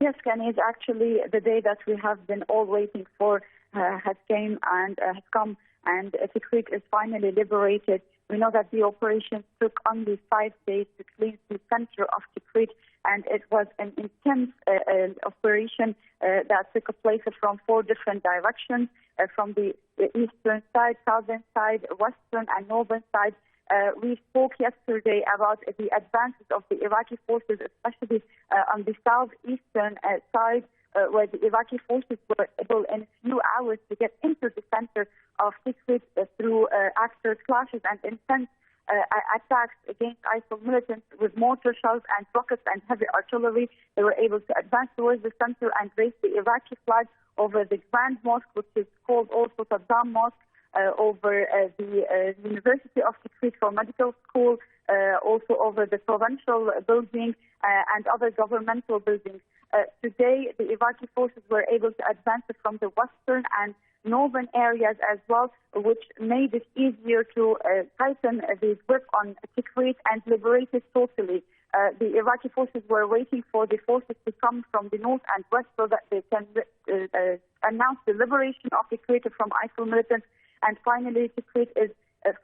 Yes, Kenny, it's actually the day that we have been all waiting for has come, and Tikrit is finally liberated. We know that the operation took only 5 days to clean the center of Tikrit, and it was an intense operation that took place from 4 different directions, from the eastern side, southern side, western and northern side. We spoke yesterday about the advances of the Iraqi forces, especially on the southeastern side, where the Iraqi forces were able in a few hours to get into the center of Tikrit through after clashes and intense attacks against ISIL militants with mortar shells and rockets and heavy artillery. They were able to advance towards the center and raise the Iraqi flag over the Grand Mosque, which is called also Saddam Mosque, over the University of Tikrit for Medical School, also over the provincial building and other governmental buildings. Today, the Iraqi forces were able to advance from the western and northern areas as well, which made it easier to tighten the grip on Tikrit and liberate it totally. The Iraqi forces were waiting for the forces to come from the north and west so that they can announce the liberation of Tikrit from ISIL militants. And finally, Tikrit is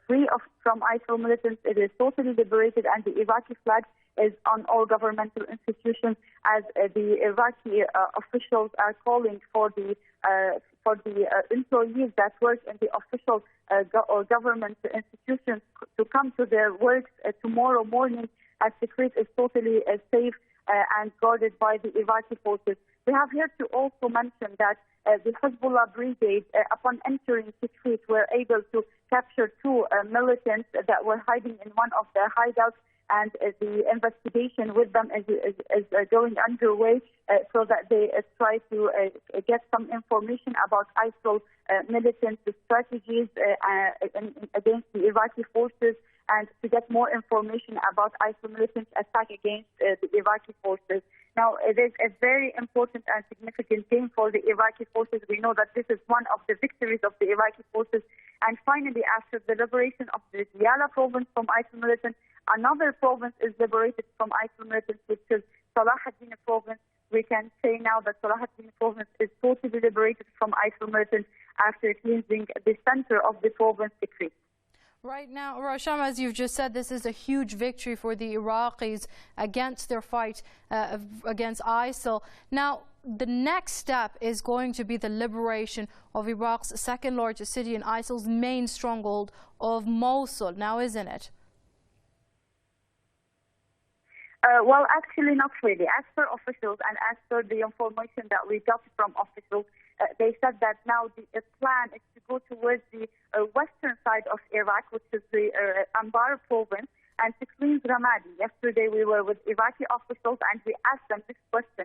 free from ISIL militants. It is totally liberated, and the Iraqi flag is on all governmental institutions, as the Iraqi officials are calling for the employees that work in the official or government institutions to come to their works tomorrow morning, as Tikrit is totally safe and guarded by the Iraqi forces. We have here to also mention that the Hezbollah brigade, upon entering Tikrit, were able to capture 2 militants that were hiding in one of their hideouts, and the investigation with them is going underway so that they try to get some information about ISIL militant strategies against the Iraqi forces, and to get more information about ISIL militants' attack against the Iraqi forces. Now, it is a very important and significant game for the Iraqi forces. We know that this is one of the victories of the Iraqi forces. And finally, after the liberation of the Diyala province from ISIL militants, another province is liberated from ISIL militants, which is Salahuddin province. We can say now that Salahuddin province is totally liberated from ISIL militants after cleansing the center of the province, Tikrit. Right now, Rasham, as you've just said, this is a huge victory for the Iraqis against their fight against ISIL. Now, the next step is going to be the liberation of Iraq's second largest city and ISIL's main stronghold of Mosul, now isn't it? Well, actually not really. As per officials and as per the information that we got from officials, they said that now the plan is to go towards the western side of Iraq, which is the Anbar province, and to cleanse Ramadi. Yesterday we were with Iraqi officials and we asked them this question.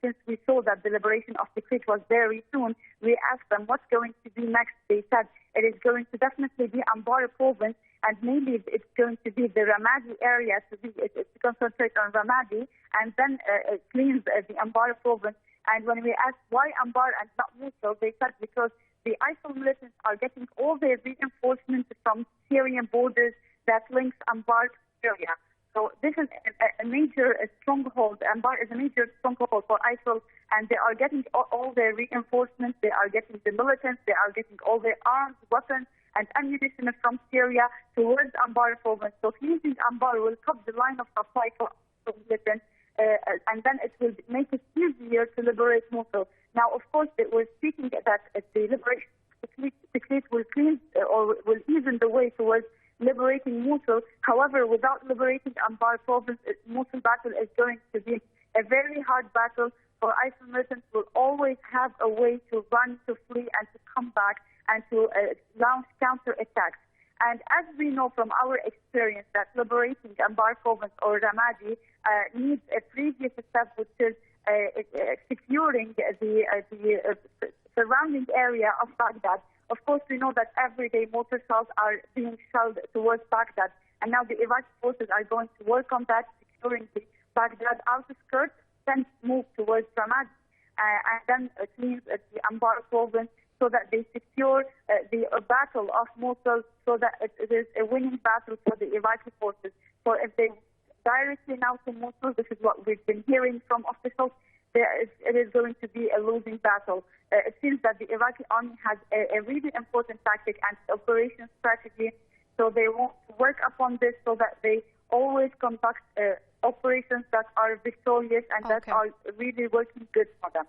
Since we saw that the liberation of Tikrit was very soon, we asked them what's going to be next. They said it is going to definitely be Anbar province, and maybe it's going to be the Ramadi area to concentrate on Ramadi and then cleanse the Anbar province. And when we asked why Anbar and not Mosul, they said because the ISIL militants are getting all their reinforcements from Syrian borders that links Anbar to Syria. So this is a major stronghold. Anbar is a major stronghold for ISIL, and they are getting all their reinforcements. They are getting the militants. They are getting all their arms, weapons, and ammunition from Syria towards Anbar province. So cleansing Anbar will cut the line of supply for militants, and then it will make it easier to liberate Mosul. Now, of course, we're speaking that the liberation of Tikrit will cleanse or will even the way towards liberating Mosul. However, without liberating Anbar province, Mosul battle is going to be a very hard battle. For ISIL militants will always have a way to run, to flee, and to come back and to launch counterattacks. And as we know from our experience that liberating Anbar province or Ramadi needs a previous step, which is securing the surrounding area of Baghdad. Of course, we know that every day mortar shells are being shelled towards Baghdad. And now the Iraqi forces are going to work on that, securing the Baghdad outskirts, then move towards Ramadi, and then cleanse the Anbar province so that they secure the battle of Mosul, so that it is a winning battle for the Iraqi forces. So if they directly now to Mosul, this is what we've been hearing from officials, it is going to be a losing battle. It seems that the Iraqi army has a really important tactic and operation strategy, so they want to work upon this so that they always conduct operations that are victorious and that are really working good for them.